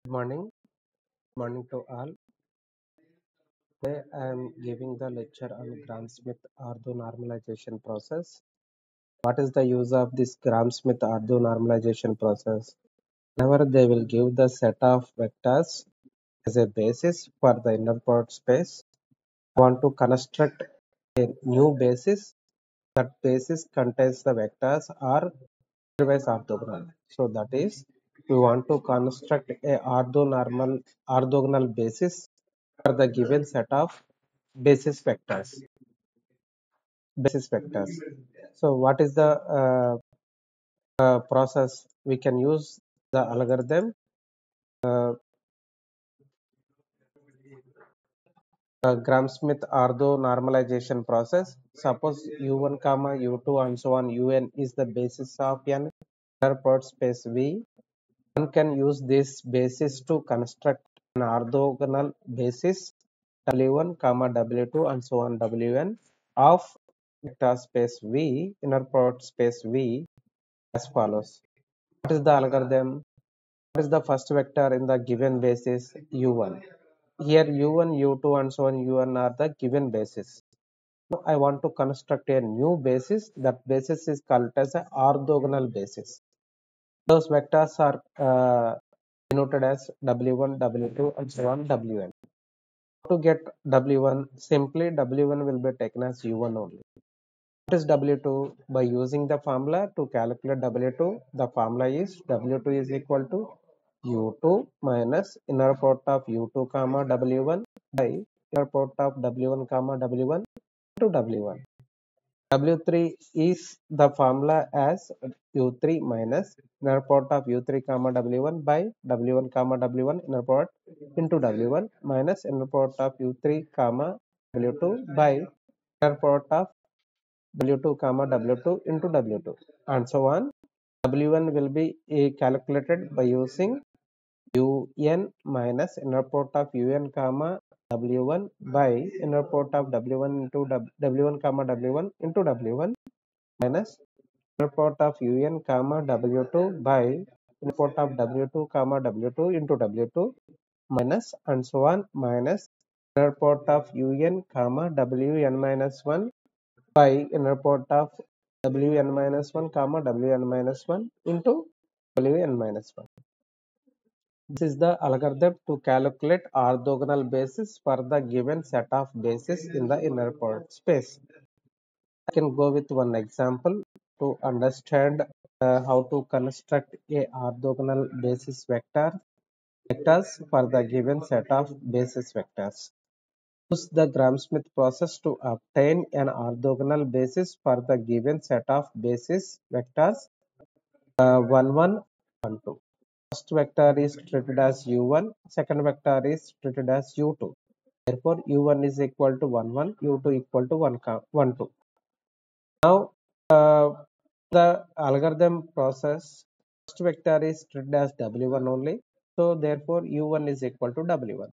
Good morning. Morning to all. Today I am giving the lecture on Gram-Smith orthonormalization process. What is the use of this Gram-Smith orthonormalization process? Whenever they will give the set of vectors as a basis for the inner product space, I want to construct a new basis. That basis contains the vectors are otherwise orthogonal. So that is, we want to construct a orthogonal basis for the given set of basis vectors. So what is the process? We can use the algorithm uh, Gram-Smith orthonormalization process. Suppose u1 comma u2 and so on un is the basis of an inner product space V. One can use this basis to construct an orthogonal basis w1 comma w2 and so on wn of vector space V, inner product space V, as follows. What is the algorithm? What is the first vector in the given basis u1? Here u1, u2 and so on un are the given basis. Now I want to construct a new basis. That basis is called as an orthogonal basis. Those vectors are denoted as w1, w2 and so on wn. To get w1, simply w1 will be taken as u1 only. What is w2? By using the formula to calculate w2, the formula is w2 is equal to u2 minus inner product of u2 comma w1 by inner product of w1 comma w1 to w1. w3 is the formula as u3 minus inner product of u3 comma w1 by w1 comma w1 inner product into w1 minus inner product of u3 comma w2 by inner product of w2 comma w2 into w2 and so on. w1 will be calculated by using un minus inner product of un comma w1 by inner product of w1 into w1 comma w1 into w1 minus inner product of un comma w2 by inner product of w2 comma w2 into w2 minus and so on minus inner product of un comma wn minus 1 by inner product of wn minus 1 comma wn minus 1 into wn minus 1. This is the algorithm to calculate orthogonal basis for the given set of bases in the inner product space. I can go with one example to understand how to construct a orthogonal basis vectors for the given set of basis vectors. Use the Gram-Smith process to obtain an orthogonal basis for the given set of basis vectors 1, 1, 1, 2. First vector is treated as u1, second vector is treated as u2. Therefore, u1 is equal to 1, 1, u2 equal to 1, 1, 2. Now, the algorithm process, first vector is treated as w1 only. So, therefore, u1 is equal to w1.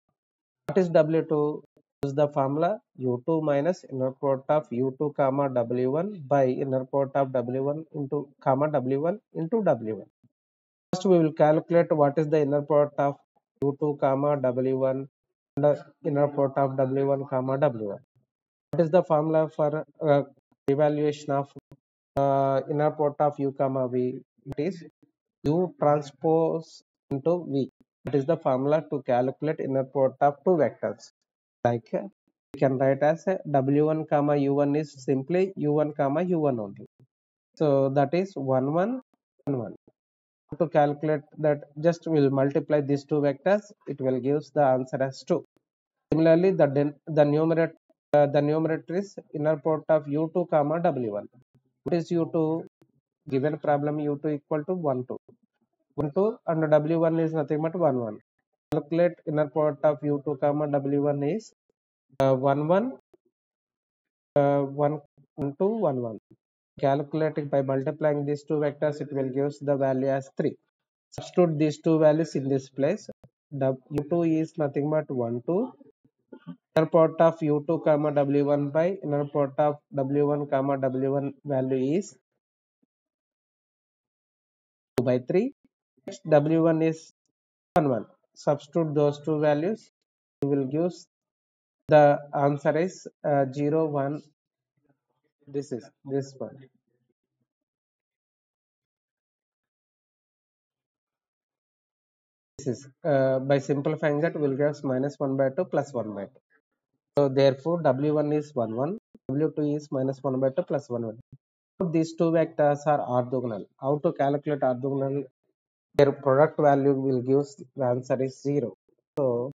What is w2? Use the formula u2 minus inner product of u2 comma w1 by inner product of w1 into comma w1 into w1. First, we will calculate what is the inner product of u2 comma w1 and the inner product of w1 comma w1. What is the formula for evaluation of inner product of u comma v? It is u transpose into v. That is the formula to calculate inner product of two vectors. Like we can write as w1 comma u1 is simply u1 comma u1 only. So that is 1, 1, 1, 1. To calculate that, just will multiply these two vectors, it will give the answer as 2. Similarly, the numerator The numerator is inner product of u2 comma w1. What is u2? Given problem u2 equal to 1 2. 1 2 and w1 is nothing but 1 1. Calculate inner product of u2 comma w1 is 1 1 1 2 1 1. Calculating by multiplying these two vectors, it will give the value as 3. Substitute these two values in this place. u2 is nothing but 1 2. Inner product of u2 comma w1 by inner product of w1 comma w1 value is 2 by 3. Next w1 is 1 1. Substitute those two values. You will give the answer is 0 1. This is this one. This is by simplifying that will give us minus 1 by 2 plus 1 by 2. So therefore w1 is 1 1, w2 is minus 1 by 2 plus 1 by 2. So these two vectors are orthogonal. How to calculate orthogonal? Their product value will give the answer is 0. So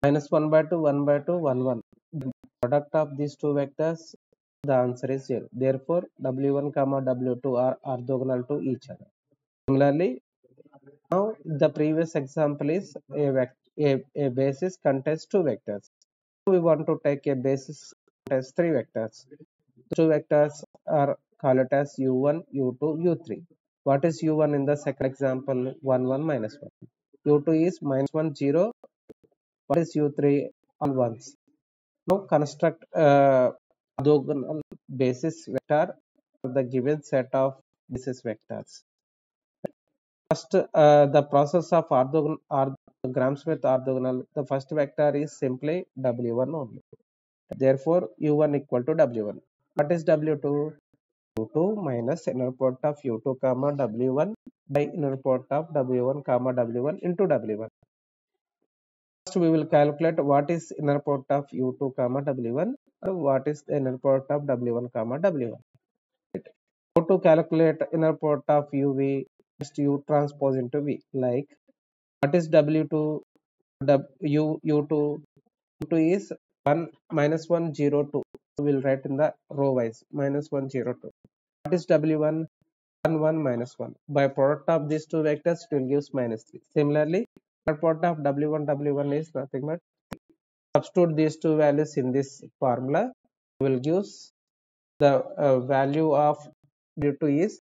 minus 1 by 2 1 by 2 1 1. The product of these two vectors, the answer is 0. Therefore w1 comma w2 are orthogonal to each other. Similarly, now the previous example is a basis contains two vectors. We want to take a basis contains three vectors. The two vectors are called as u1, u2, u3. What is u1 in the second example? 1 1 minus 1. u2 is minus 1 0. What is u3? All ones. Now construct orthogonal basis vector for the given set of basis vectors. First, the process of Gram-Smith orthogonal, the first vector is simply w1 only. Therefore, u1 equal to w1. What is w2? u2 minus inner product of u2 comma w1 by inner product of w1 comma w1 into w1. First, we will calculate what is inner product of u2 comma w1 and what is the inner product of w1 comma w1. How to calculate inner product of uv? Just u transpose into v. Like, what is w2? u2 u2 is 1 minus 1 0 2. So we'll write in the row wise minus 1 0 2. What is w1? 1 1 minus 1. By product of these two vectors, it will give minus 3. Similarly, the product of w1 is nothing but substitute these two values in this formula. Will give the value of w2 is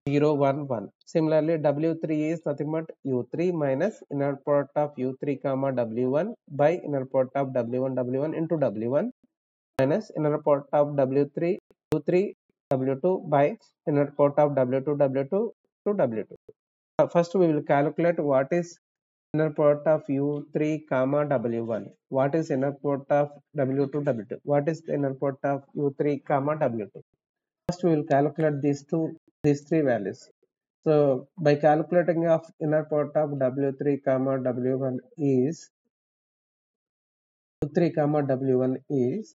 0 1 1. Similarly, w3 is nothing but u3 minus inner product of u3 comma w1 by inner product of w1 into w1 minus inner product of w3 u3 w2 by inner product of w2 to w2. First, we will calculate what is inner product of u3 comma w1. What is inner product of w2 w2? What is the inner product of u3 comma w2? First, we will calculate these three values. So by calculating of inner product of w3 comma w1 is u3 comma w1 is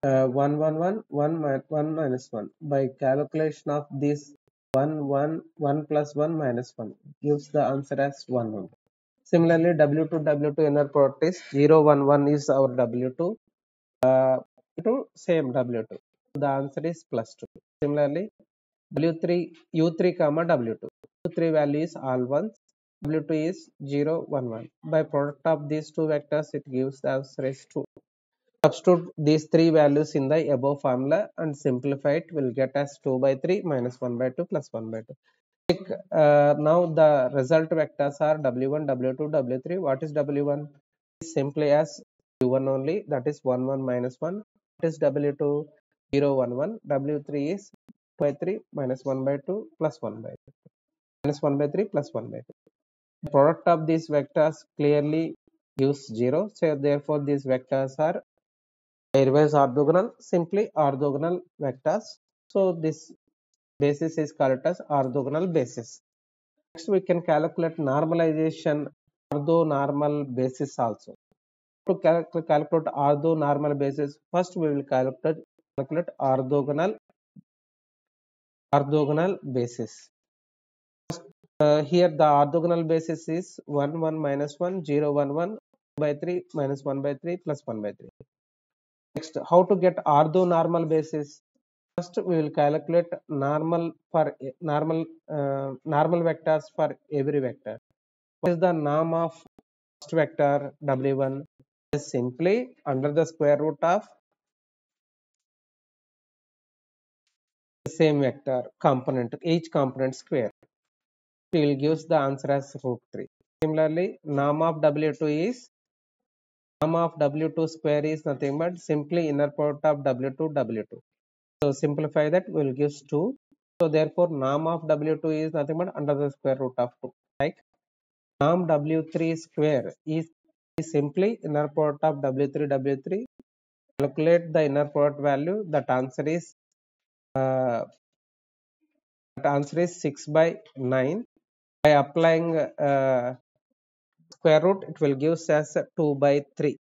1 1 1 1 minus 1. By calculation of this 1 1 1 plus 1 minus 1 gives the answer as 1 1. Similarly, w2 inner product is 0 1 1 is our w2 to same w2. The answer is plus 2. Similarly, w3 u3 comma w2. u3 value is all ones. w2 is 0 1 1. By product of these two vectors, it gives the answer is 2. Substitute these three values in the above formula and simplify it. Will get as 2 by 3 minus 1 by 2 plus 1 by 2. Now the result vectors are w1 w2 w3. What is w1? Simply as u1 only, that is 1 1 minus 1. What is w2? 0 1 1. w3 is 2 by 3 minus 1 by 2 plus 1 by 2 minus 1 by 3 plus 1 by 2. The product of these vectors clearly gives 0. So therefore these vectors are pairwise orthogonal, simply orthogonal vectors. So this basis is called as orthogonal basis. Next, we can calculate normalization orthonormal basis also. To calculate orthonormal basis, first we will calculate orthogonal basis. Here the orthogonal basis is 1 1 minus 1 0 1 1 by 3 minus 1 by 3 plus 1 by 3. Next, how to get orthonormal basis? First, we will calculate normal vectors for every vector. What is the norm of first vector W1? Is simply under the square root of the same vector component, each component square. We will give the answer as root 3. Similarly, norm of W2 square is nothing but simply inner product of W2 W2. So simplify that, we will give 2. So therefore, norm of W2 is nothing but under the square root of 2. Like norm W3 square is simply inner product of W3 W3. Calculate the inner product value. Uh, that answer is 6 by 9. By applying square root, it will give us as 2 by 3.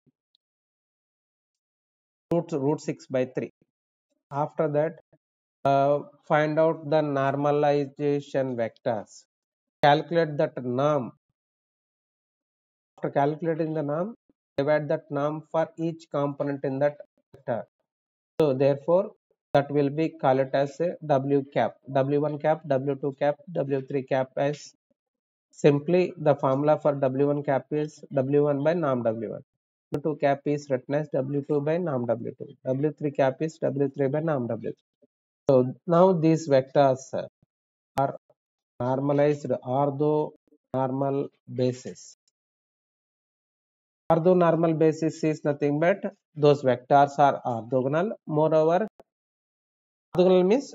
Root 6 by 3. After that, find out the normalization vectors. Calculate that norm. After calculating the norm, divide that norm for each component in that vector. So therefore, that will be called it as a W cap, W1 cap, W2 cap, W3 cap as simply the formula for W1 cap is W1 by norm W1. W2 cap is written as W2 by norm W2. W3 cap is W3 by norm W3. So now these vectors are normalized orthonormal basis. Orthonormal basis is nothing but those vectors are orthogonal. Moreover, orthogonal means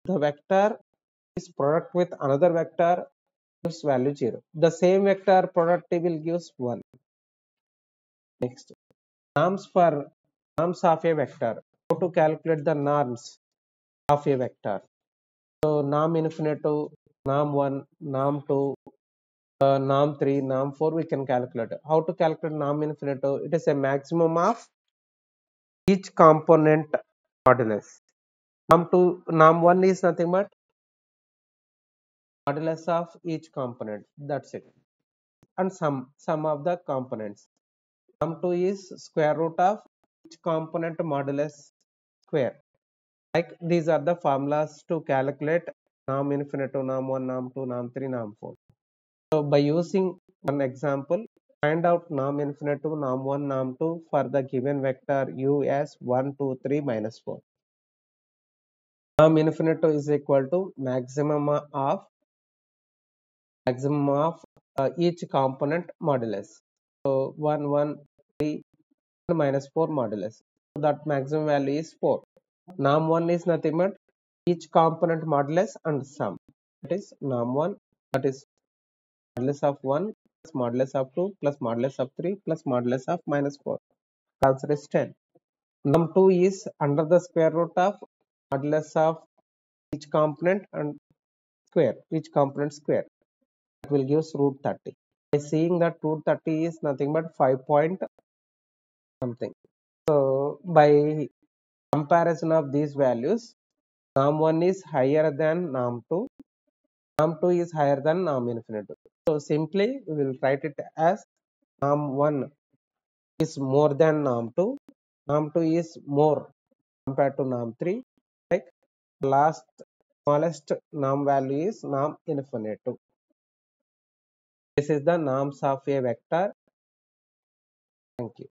the vector is product with another vector gives value 0. The same vector product will gives 1. Next, norms of a vector. How to calculate the norms of a vector? So norm infinitive, norm 1, norm 2, norm 3, norm 4 we can calculate. How to calculate norm infinitive? It is a maximum of each component modulus. Norm 1 is nothing but modulus of each component. That's it. And sum of the components. Norm 2 is square root of each component modulus square. Like these are the formulas to calculate norm infinitive, norm 1, norm 2, norm 3, norm 4. So by using one example, find out norm infinitive, norm 1, norm 2 for the given vector u as 1, 2, 3, minus 4. Norm infinitive is equal to maximum of each component modulus. So 1, 1, 3, minus 4 modulus. So that maximum value is 4. Norm 1 is nothing but each component modulus and sum. That is norm 1, that is modulus of 1 plus modulus of 2 plus modulus of 3 plus modulus of minus 4. Answer is 10. Norm 2 is under the square root of modulus of each component and square, each component square. That will give us root 30. By seeing that root 30 is nothing but 5 point something. So by comparison of these values, norm 1 is higher than norm 2. Norm 2 is higher than norm infinitive. So simply we will write it as norm 1 is more than norm 2. Norm 2 is more compared to norm 3. Like last smallest norm value is norm infinitive. This is the norms of a vector. Thank you.